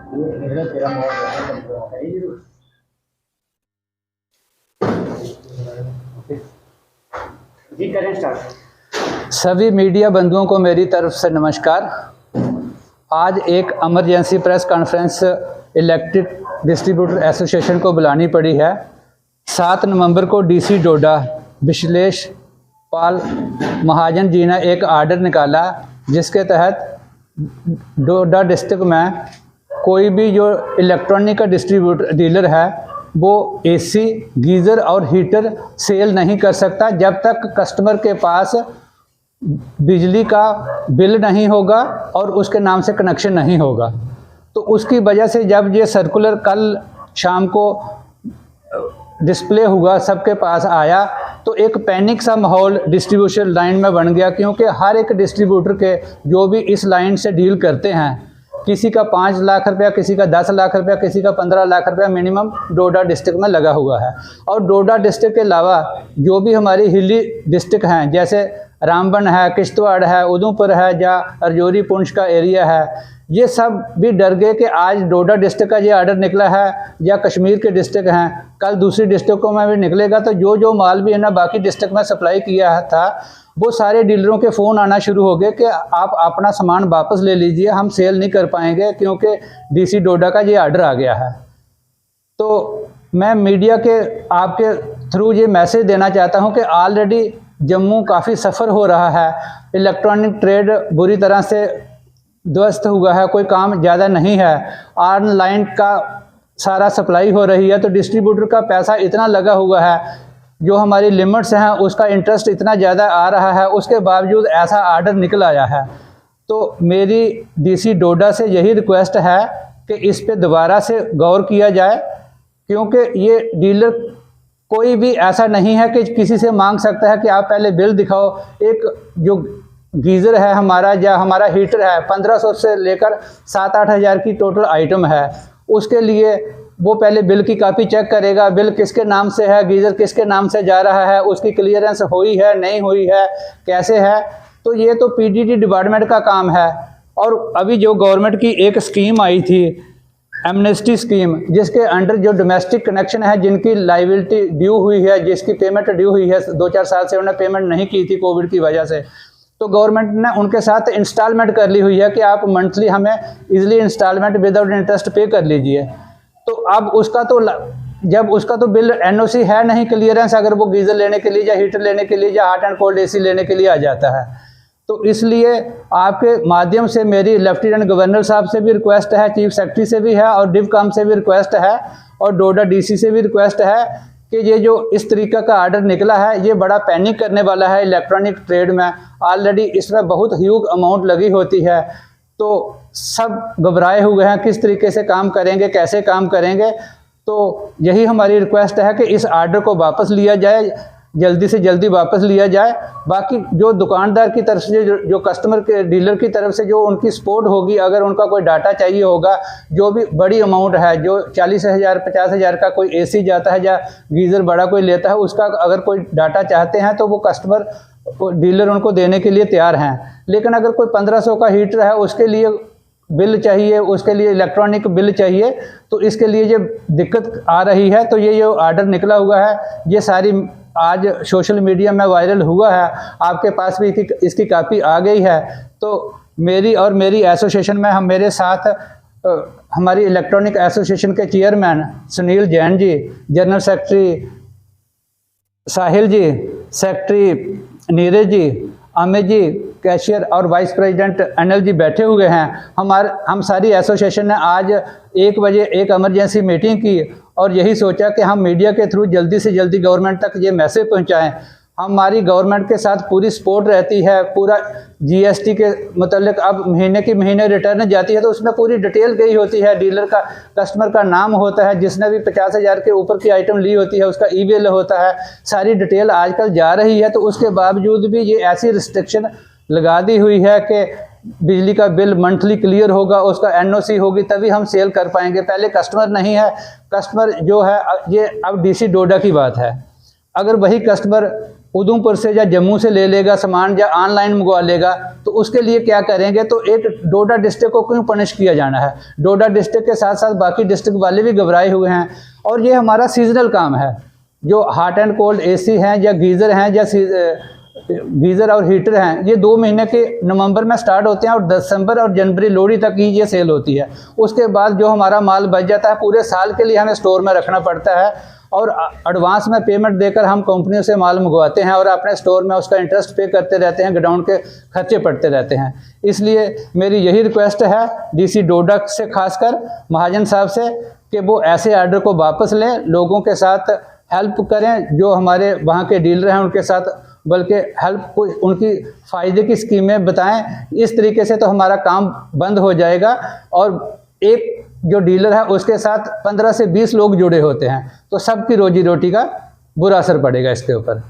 जी करें स्टार्ट। सभी मीडिया बंधुओं को मेरी तरफ से नमस्कार। आज एक emergency press conference electric distributor association को बुलानी पड़ी है। 7 नवंबर को डीसी डोडा विश्लेष पाल महाजन जी ने एक आर्डर निकाला जिसके तहत डोडा डिस्ट्रिक्ट में कोई भी जो इलेक्ट्रॉनिक का डिस्ट्रीब्यूटर डीलर है वो एसी, गीज़र और हीटर सेल नहीं कर सकता जब तक कस्टमर के पास बिजली का बिल नहीं होगा और उसके नाम से कनेक्शन नहीं होगा। तो उसकी वजह से जब ये सर्कुलर कल शाम को डिस्प्ले हुआ, सबके पास आया, तो एक पैनिक सा माहौल डिस्ट्रीब्यूशन लाइन में बन गया, क्योंकि हर एक डिस्ट्रीब्यूटर के जो भी इस लाइन से डील करते हैं, किसी का 5 लाख रुपया, किसी का 10 लाख रुपया, किसी का 15 लाख रुपया मिनिमम डोडा डिस्ट्रिक्ट में लगा हुआ है। और डोडा डिस्ट्रिक्ट के अलावा जो भी हमारी हिली डिस्ट्रिक्ट हैं, जैसे रामबन है, किश्तवाड़ है, उधमपुर है, या रजौरी पुंछ का एरिया है, ये सब भी डर गए कि आज डोडा डिस्ट्रिक्ट का ये आर्डर निकला है या कश्मीर के डिस्ट्रिक्ट हैं, कल दूसरी डिस्ट्रिक्टों में भी निकलेगा। तो जो माल भी है ना बाकी डिस्ट्रिक्ट में सप्लाई किया था, वो सारे डीलरों के फ़ोन आना शुरू हो गए कि आप अपना सामान वापस ले लीजिए, हम सेल नहीं कर पाएंगे क्योंकि डीसी डोडा का ये आर्डर आ गया है। तो मैं मीडिया के आपके थ्रू ये मैसेज देना चाहता हूँ कि ऑलरेडी जम्मू काफ़ी सफ़र हो रहा है, इलेक्ट्रॉनिक ट्रेड बुरी तरह से ध्वस्त हुआ है, कोई काम ज़्यादा नहीं है, ऑनलाइन का सारा सप्लाई हो रही है, तो डिस्ट्रीब्यूटर का पैसा इतना लगा हुआ है, जो हमारी लिमिट्स हैं उसका इंटरेस्ट इतना ज़्यादा आ रहा है, उसके बावजूद ऐसा आर्डर निकल आया है। तो मेरी डीसी डोडा से यही रिक्वेस्ट है कि इस पे दोबारा से गौर किया जाए, क्योंकि ये डीलर कोई भी ऐसा नहीं है कि किसी से मांग सकता है कि आप पहले बिल दिखाओ। एक जो गीज़र है हमारा या हमारा हीटर है, 1500 से लेकर 7-8 हज़ार की टोटल आइटम है, उसके लिए वो पहले बिल की कॉपी चेक करेगा, बिल किसके नाम से है, गीज़र किसके नाम से जा रहा है, उसकी क्लियरेंस हुई है नहीं हुई है, कैसे है। तो ये तो पीडीडी डिपार्टमेंट का काम है। और अभी जो गवर्नमेंट की एक स्कीम आई थी, एमनेस्टी स्कीम, जिसके अंडर जो डोमेस्टिक कनेक्शन है, जिनकी लाइबिलिटी ड्यू हुई है, जिसकी पेमेंट ड्यू हुई है, 2-4 साल से उन्होंने पेमेंट नहीं की थी कोविड की वजह से, तो गवर्नमेंट ने उनके साथ इंस्टॉलमेंट कर ली हुई है कि आप मंथली हमें इजीली इंस्टॉलमेंट विदाउट इंटरेस्ट पे कर लीजिए। तो अब उसका तो जब उसका तो बिल एनओसी है नहीं, क्लियरेंस, अगर वो गीज़र लेने के लिए या हीटर लेने के लिए या हॉट एंड कोल्ड एसी लेने के लिए आ जाता है। तो इसलिए आपके माध्यम से मेरी लेफ्टिनेंट गवर्नर साहब से भी रिक्वेस्ट है, चीफ सेक्रेटरी से भी है और डिवकॉम से भी रिक्वेस्ट है और डोडा डीसी से भी रिक्वेस्ट है कि ये जो इस तरीका का आर्डर निकला है ये बड़ा पैनिक करने वाला है इलेक्ट्रॉनिक ट्रेड में। ऑलरेडी इसमें बहुत ह्यूज अमाउंट लगी होती है, तो सब घबराए हुए हैं किस तरीके से काम करेंगे, कैसे काम करेंगे। तो यही हमारी रिक्वेस्ट है कि इस आर्डर को वापस लिया जाए, जल्दी से जल्दी वापस लिया जाए। बाकी जो दुकानदार की तरफ से जो कस्टमर के डीलर की तरफ से जो उनकी सपोर्ट होगी, अगर उनका कोई डाटा चाहिए होगा, जो भी बड़ी अमाउंट है, जो 40,000 50,000 का कोई एसी जाता है या गीज़र बड़ा कोई लेता है, उसका अगर कोई डाटा चाहते हैं तो वो कस्टमर डीलर उनको देने के लिए तैयार हैं। लेकिन अगर कोई 1500 का हीटर है, उसके लिए बिल चाहिए, उसके लिए इलेक्ट्रॉनिक बिल चाहिए, तो इसके लिए ये दिक्कत आ रही है। तो ये जो आर्डर निकला हुआ है, ये सारी आज सोशल मीडिया में वायरल हुआ है, आपके पास भी इसकी कॉपी आ गई है। तो मेरी और मेरी एसोसिएशन में हम मेरे साथ हमारी इलेक्ट्रॉनिक एसोसिएशन के chairman Sunil Jain ji, general secretary साहिल जी, सेक्रेटरी नीरज जी, अमित जी, कैशियर और वाइस प्रेसिडेंट अनिल जी बैठे हुए हैं। हम सारी एसोसिएशन ने आज 1 बजे एक इमरजेंसी मीटिंग की और यही सोचा कि हम मीडिया के थ्रू जल्दी से जल्दी गवर्नमेंट तक ये मैसेज पहुंचाएं। हमारी गवर्नमेंट के साथ पूरी सपोर्ट रहती है, पूरा जीएसटी के मतलब अब महीने की महीने रिटर्न जाती है तो उसमें पूरी डिटेल गई होती है, डीलर का कस्टमर का नाम होता है, जिसने भी 50,000 के ऊपर की आइटम ली होती है उसका ई बिल होता है, सारी डिटेल आजकल जा रही है। तो उसके बावजूद भी ये ऐसी रिस्ट्रिक्शन लगा दी हुई है कि बिजली का बिल मंथली क्लियर होगा, उसका एनओसी होगी, तभी हम सेल कर पाएंगे। पहले कस्टमर नहीं है, कस्टमर जो है ये अब डीसी डोडा की बात है। अगर वही कस्टमर उधमपुर से या जम्मू से ले लेगा सामान या ऑनलाइन मंगवा लेगा, तो उसके लिए क्या करेंगे? तो एक डोडा डिस्ट्रिक्ट को क्यों पनिश किया जाना है? डोडा डिस्ट्रिक्ट के साथ साथ बाकी डिस्ट्रिक्ट वाले भी घबराए हुए हैं। और ये हमारा सीजनल काम है। जो हॉट एंड कोल्ड एसी हैं या गीज़र हैं या गीज़र और हीटर हैं, ये 2 महीने के नवंबर में स्टार्ट होते हैं और दिसंबर और जनवरी लोहड़ी तक ही ये सेल होती है। उसके बाद जो हमारा माल बच जाता है पूरे साल के लिए हमें स्टोर में रखना पड़ता है और एडवांस में पेमेंट देकर हम कंपनियों से माल मंगवाते हैं और अपने स्टोर में उसका इंटरेस्ट पे करते रहते हैं, गोडाउन के खर्चे पड़ते रहते हैं। इसलिए मेरी यही रिक्वेस्ट है डीसी डोडा से, खासकर महाजन साहब से, कि वो ऐसे आर्डर को वापस लें, लोगों के साथ हेल्प करें, जो हमारे वहाँ के डीलर हैं उनके साथ, बल्कि हेल्प को उनकी फ़ायदे की स्कीमें बताएं। इस तरीके से तो हमारा काम बंद हो जाएगा और एक जो डीलर है उसके साथ 15 से 20 लोग जुड़े होते हैं, तो सबकी रोजी रोटी का बुरा असर पड़ेगा इसके ऊपर।